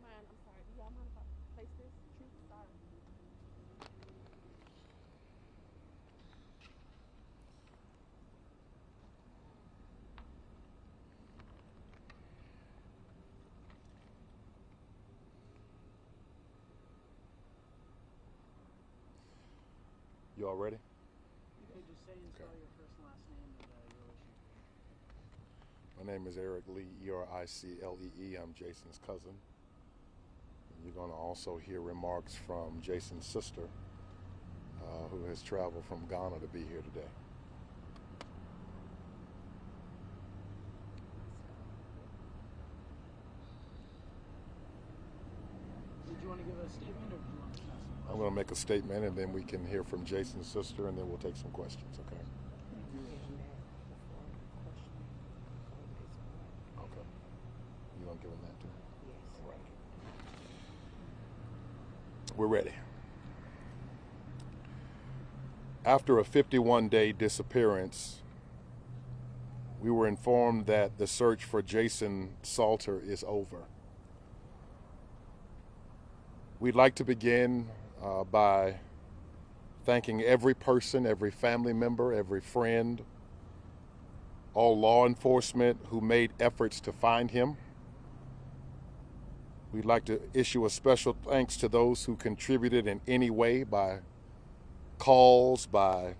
mind? I'm sorry. Do y'all mind if I place this? Truth, sorry. You all ready? You could just say and spell Okay. your first and last name and your relation. My name is Eric Lee, Ericlee. I'm Jason's cousin. And you're going to also hear remarks from Jason's sister, who has traveled from Ghana to be here today. Did you want to give a statement or did you want to ask some I'm going to make a statement, and then we can hear from Jason's sister, and then we'll take some questions, okay? Okay. You going to give him that too? Yes. All right. We're ready. After a 51-day disappearance, we were informed that the search for Jason Salter is over. We'd like to begin by thanking every person, every family member, every friend, all law enforcement who made efforts to find him. We'd like to issue a special thanks to those who contributed in any way by calls, by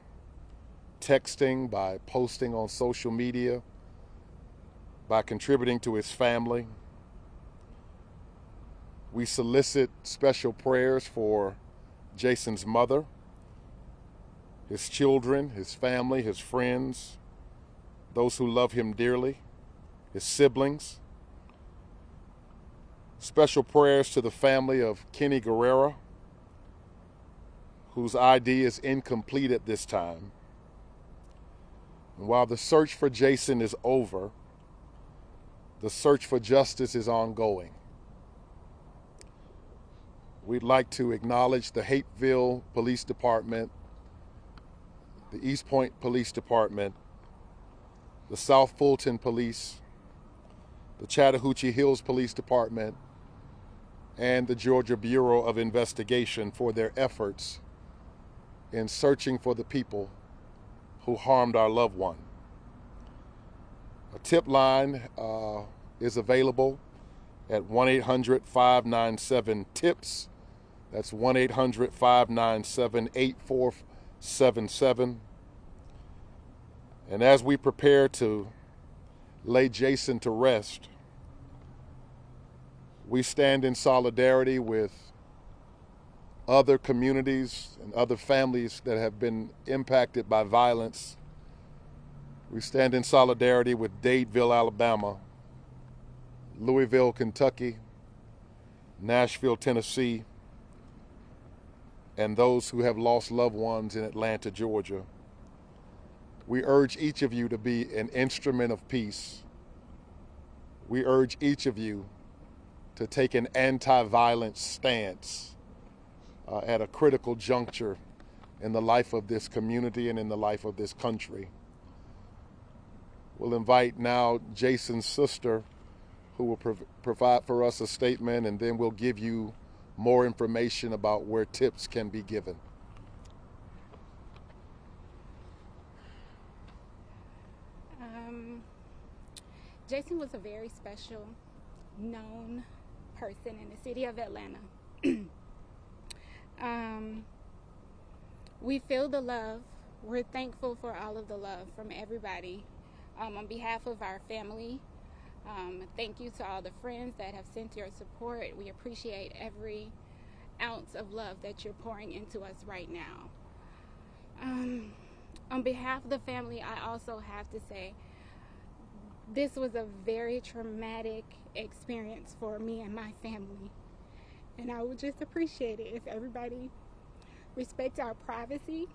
texting, by posting on social media, by contributing to his family. We solicit special prayers for Jason's mother, his children, his family, his friends, those who love him dearly, his siblings. Special prayers to the family of Kenny Guerrera, whose ID is incomplete at this time. And while the search for Jason is over, the search for justice is ongoing. We'd like to acknowledge the Hapeville Police Department, the East Point Police Department, the South Fulton Police, the Chattahoochee Hills Police Department, and the Georgia Bureau of Investigation for their efforts in searching for the people who harmed our loved one. A tip line is available at 1-800-597-TIPS. That's 1-800-597-8477. And as we prepare to lay Jason to rest, we stand in solidarity with other communities and other families that have been impacted by violence. We stand in solidarity with Dadeville, Alabama, Louisville, Kentucky, Nashville, Tennessee, and those who have lost loved ones in Atlanta, Georgia. We urge each of you to be an instrument of peace. We urge each of you to take an anti-violence stance at a critical juncture in the life of this community and in the life of this country. We'll invite now Jason's sister, who will provide for us a statement, and then we'll give you more information about where tips can be given. Jason was a very special, known person in the city of Atlanta. We feel the love. We're thankful for all of the love from everybody. On behalf of our family, thank you to all the friends that have sent your support. We appreciate every ounce of love that you're pouring into us right now. On behalf of the family, I also have to say, this was a very traumatic experience for me and my family. And I would just appreciate it if everybody respect our privacy.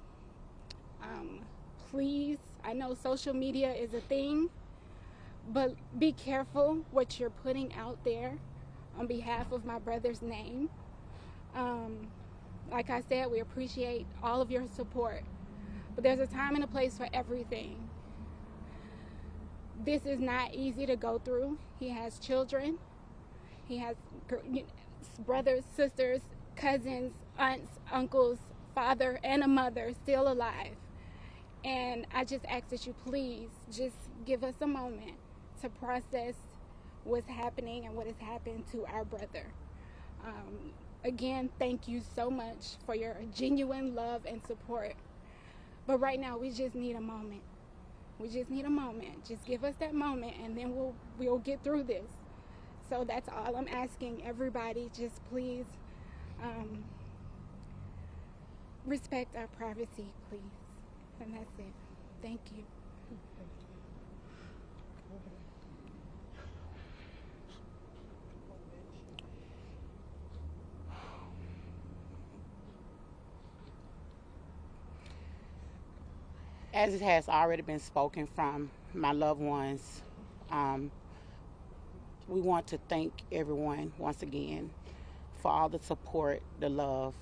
Please, I know social media is a thing, but be careful what you're putting out there on behalf of my brother's name. Like I said, we appreciate all of your support, but there's a time and a place for everything. This is not easy to go through. He has children. He has brothers, sisters, cousins, aunts, uncles, father, and a mother still alive. And I just ask that you please just give us a moment to process what's happening and what has happened to our brother. Again, thank you so much for your genuine love and support. But right now, we just need a moment. We just need a moment. Just give us that moment, and then we'll get through this. So that's all I'm asking everybody. Just please respect our privacy, please. And that's it. Thank you. As it has already been spoken from my loved ones, we want to thank everyone once again for all the support, the love.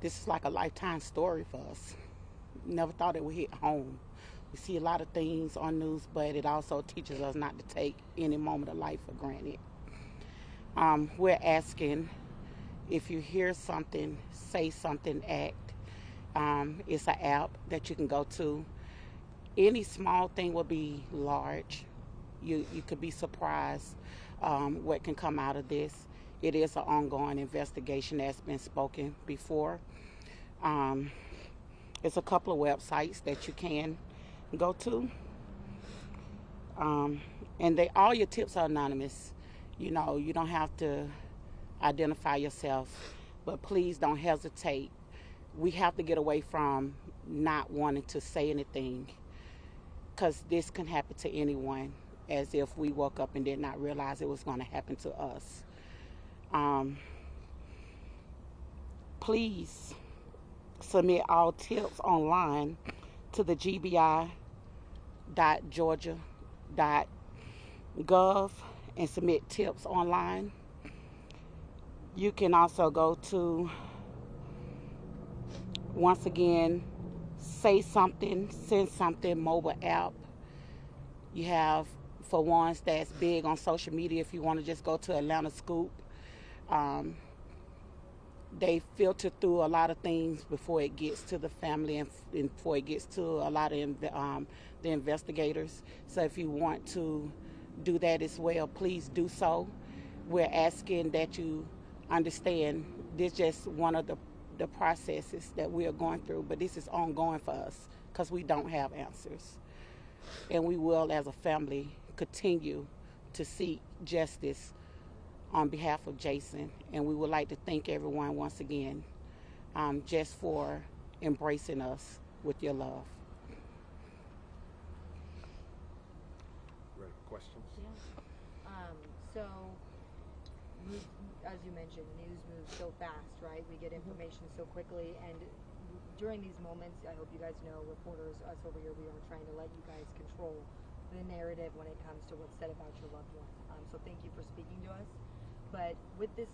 This is like a lifetime story for us. Never thought it would hit home. We see a lot of things on news, but it also teaches us not to take any moment of life for granted. We're asking, if you hear something, say something, act. It's an app that you can go to. Any small thing will be large. You could be surprised what can come out of this. It is an ongoing investigation that's been spoken before. There's a couple of websites that you can go to. And all your tips are anonymous. You know, you don't have to identify yourself, but please don't hesitate. We have to get away from not wanting to say anything, because this can happen to anyone, as if we woke up and did not realize it was going to happen to us. Please submit all tips online to the gbi.georgia.gov and submit tips online. You can also go to, once again, Say Something, Send Something mobile app. You have, for ones that's big on social media, if you want to just go to Atlanta Scoop. They filter through a lot of things before it gets to the family and before it gets to a lot of the investigators. So if you want to do that as well, please do so. We're asking that you understand this is just one of the processes that we are going through, but this is ongoing for us because we don't have answers. And we will, as a family, continue to seek justice on behalf of Jason. And we would like to thank everyone once again just for embracing us with your love. Ready for questions? So, as you mentioned, news moves so fast, right? We get information so quickly, and during these moments, I hope you guys know, reporters, us over here, we are trying to let you guys control the narrative when it comes to what's said about your loved one. So thank you for speaking to us. But with this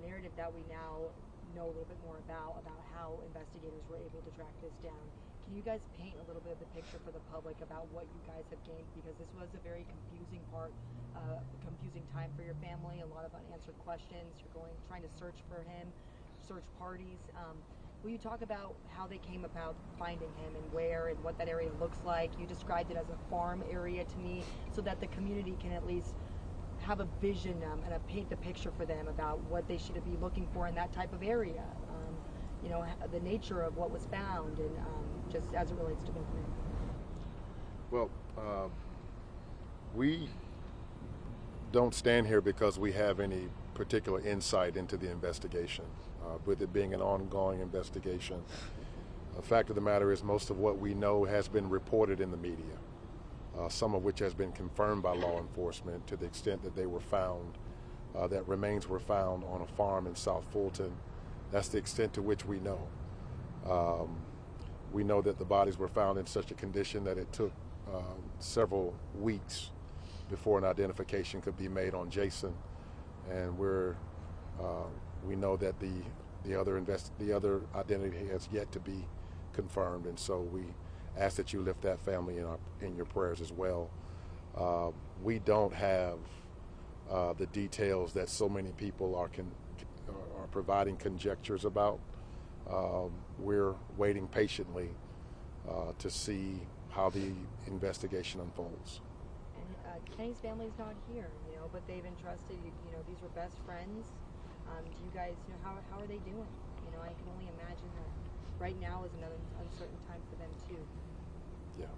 narrative that we now know a little bit more about how investigators were able to track this down, can you guys paint a little bit of the picture for the public about what you guys have gained? Because this was a very confusing time for your family, a lot of unanswered questions. You're trying to search for him, search parties. Will you talk about how they came about finding him and where and what that area looks like? You described it as a farm area to me, so that the community can at least have a vision and paint the picture for them about what they should be looking for in that type of area. The nature of what was found, and just as it relates to both men. Well, we don't stand here because we have any particular insight into the investigation, with it being an ongoing investigation. The fact of the matter is most of what we know has been reported in the media, some of which has been confirmed by law enforcement to the extent that they were found, that remains were found on a farm in South Fulton. That's the extent to which we know. We know that the bodies were found in such a condition that it took several weeks before an identification could be made on Jason, and we know that the other identity has yet to be confirmed, and so we ask that you lift that family in your prayers as well. We don't have the details that so many people are providing conjectures about. We're waiting patiently to see how the investigation unfolds. And Kenny's family's not here, but they've entrusted you. These were best friends. Do you guys how are they doing? I can only imagine that right now is another uncertain time for them too. Yeah,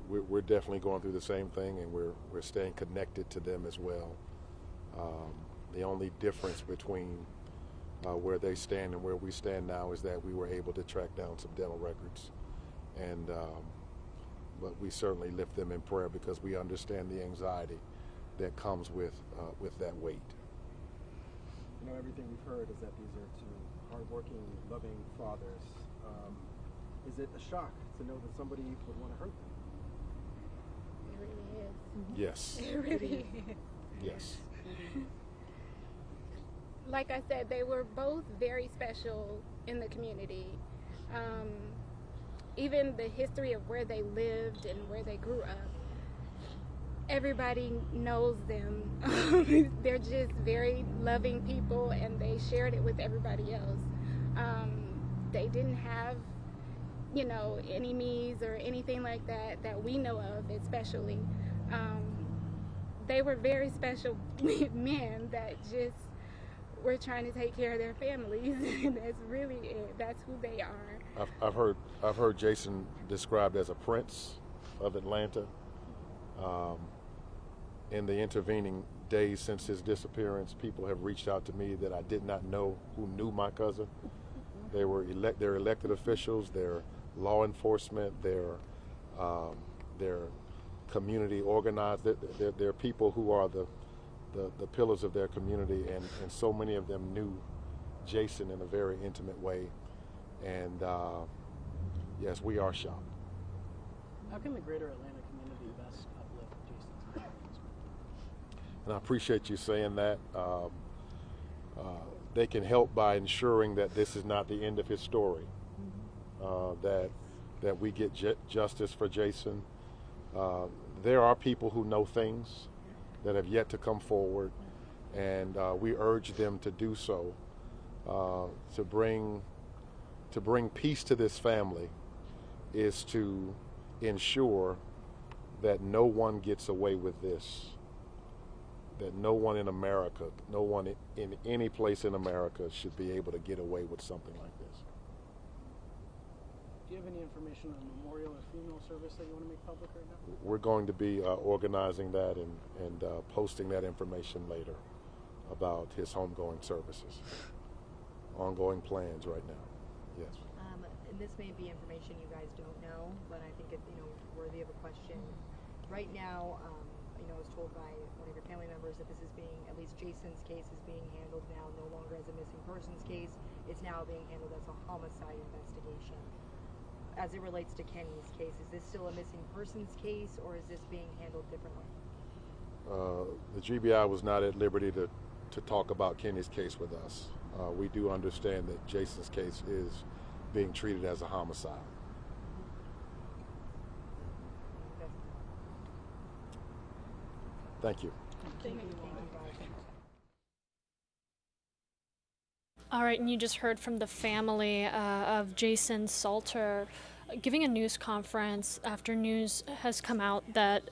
we're definitely going through the same thing, and we're staying connected to them as well. The only difference between where they stand and where we stand now is that we were able to track down some dental records, and but we certainly lift them in prayer because we understand the anxiety that comes with that weight. Everything we've heard is that these are two hardworking, loving fathers. Is it a shock to know that somebody would want to hurt them? It really is. Yes. It really is. Yes. Like I said, they were both very special in the community. Even the history of where they lived and where they grew up, everybody knows them. They're just very loving people, and they shared it with everybody else. They didn't have, enemies or anything like that we know of, especially. They were very special men that just were trying to take care of their families. That's really it. That's who they are. I've heard Jason described as a prince of Atlanta. In the intervening days since his disappearance, people have reached out to me that I did not know who knew my cousin. They're elected officials, they're law enforcement, they're community organized. They're people who are the pillars of their community, and so many of them knew Jason in a very intimate way. And yes, we are shocked. How can the greater Atlanta community best uplift Jason's memory? And I appreciate you saying that. They can help by ensuring that this is not the end of his story, that we get justice for Jason. There are people who know things that have yet to come forward, and we urge them to do so, to bring peace to this family is to ensure that no one gets away with this, that no one in America, no one in any place in America should be able to get away with something like this. Do you have any information on a memorial or funeral service that you want to make public right now? We're going to be organizing that and posting that information later about his homegoing services. Ongoing plans right now. Yes. And this may be information you guys don't know, but I think it's worthy of a question. Right now, I was told by one of your family members that this is being, at least Jason's case is being handled now no longer as a missing persons case. It's now being handled as a homicide investigation. As it relates to Kenny's case, is this still a missing persons case, or is this being handled differently? The GBI was not at liberty to talk about Kenny's case with us. We do understand that Jason's case is being treated as a homicide. Thank you. All right, and you just heard from the family of Jason Salter giving a news conference after news has come out that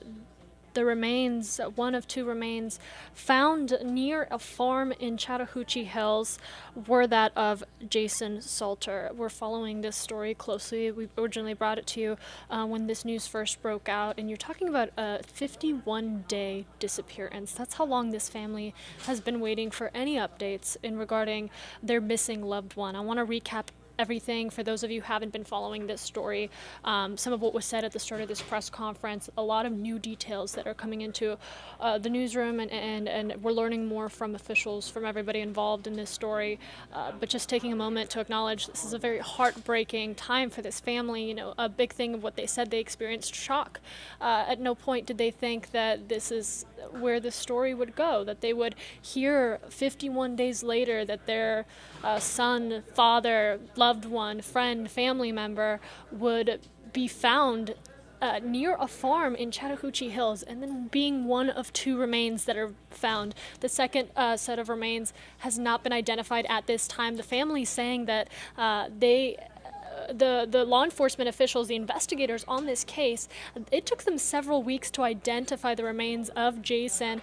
the remains, one of two remains found near a farm in Chattahoochee Hills, were that of Jason Salter. We're following this story closely. We originally brought it to you when this news first broke out, and you're talking about a 51-day disappearance. That's how long this family has been waiting for any updates in regarding their missing loved one. I want to recap everything for those of you who haven't been following this story. Some of what was said at the start of this press conference, a lot of new details that are coming into the newsroom, and we're learning more from officials, from everybody involved in this story. But just taking a moment to acknowledge this is a very heartbreaking time for this family. A big thing of what they said, they experienced shock. At no point did they think that this is where the story would go, that they would hear 51 days later that their son, father, loved one, friend, family member would be found near a farm in Chattahoochee Hills, and then being one of 2 remains that are found. The second set of remains has not been identified at this time. The family saying that the law enforcement officials, the investigators on this case, it took them several weeks to identify the remains of Jason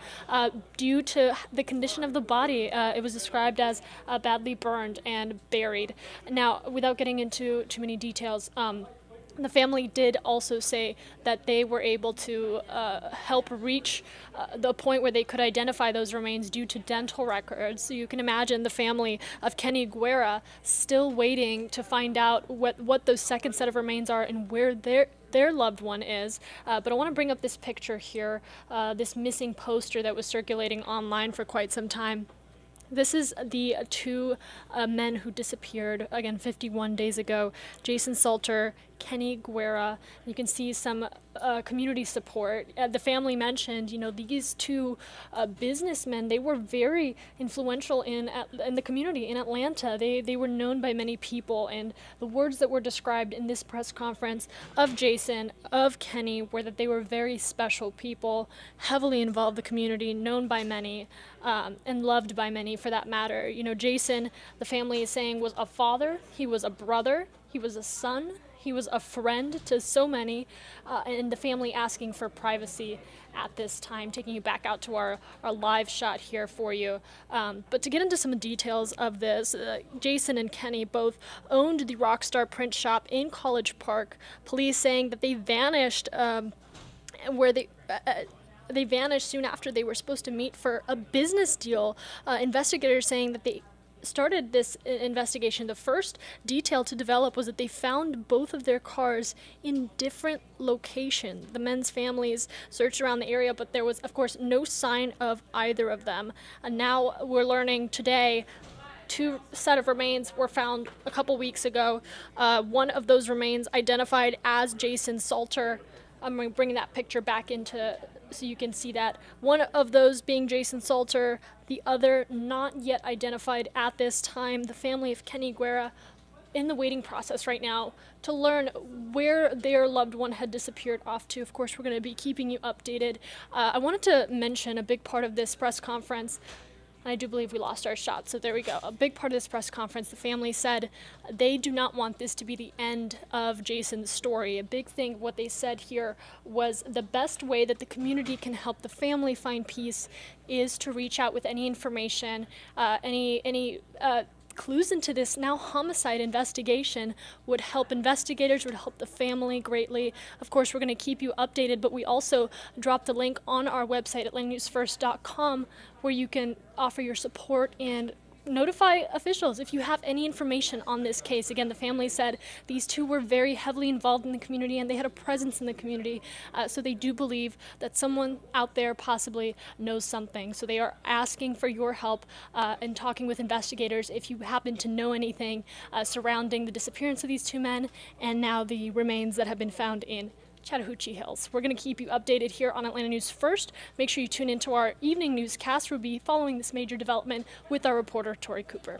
due to the condition of the body. It was described as badly burned and buried. Now, without getting into too many details, the family did also say that they were able to help reach the point where they could identify those remains due to dental records. So you can imagine the family of Kenny Guerra still waiting to find out what those second set of remains are and where their loved one is. But I want to bring up this picture here, this missing poster that was circulating online for quite some time. This is the 2 men who disappeared, again, 51 days ago. Jason Salter, Kenny Guerra. You can see some community support. The family mentioned, these 2 businessmen, they were very influential in the community in Atlanta. They were known by many people, and the words that were described in this press conference of Jason, of Kenny, were that they were very special people, heavily involved in the community, known by many, and loved by many for that matter. Jason, the family is saying, was a father, he was a brother, he was a son, he was a friend to so many, and the family asking for privacy at this time. Taking you back out to our live shot here for you. But to get into some details of this, Jason and Kenny both owned the Rockstar print shop in College Park. Police saying that they vanished they vanished soon after they were supposed to meet for a business deal. Investigators saying that they started this investigation. The first detail to develop was that they found both of their cars in different locations. The men's families searched around the area, but there was, of course, no sign of either of them. And now we're learning today 2 set of remains were found a couple weeks ago. One of those remains identified as Jason Salter. I'm bringing that picture back into so you can see that. One of those being Jason Salter, the other not yet identified at this time. The family of Kenny Guerra in the waiting process right now to learn where their loved one had disappeared off to. Of course, we're going to be keeping you updated. I wanted to mention a big part of this press conference. I do believe we lost our shot, so there we go. A big part of this press conference, the family said they do not want this to be the end of Jason's story. A big thing, what they said here, was the best way that the community can help the family find peace is to reach out with any information, any clues into this now homicide investigation would help investigators, would help the family greatly. Of course, we're going to keep you updated, but we also dropped a link on our website at AtlantaNewsFirst.com where you can offer your support and notify officials if you have any information on this case. Again, the family said these 2 were very heavily involved in the community and they had a presence in the community, so they do believe that someone out there possibly knows something. So they are asking for your help and talking with investigators if you happen to know anything surrounding the disappearance of these 2 men and now the remains that have been found in Chattahoochee Hills. We're going to keep you updated here on Atlanta News First. Make sure you tune into our evening newscast. We'll be following this major development with our reporter, Tori Cooper.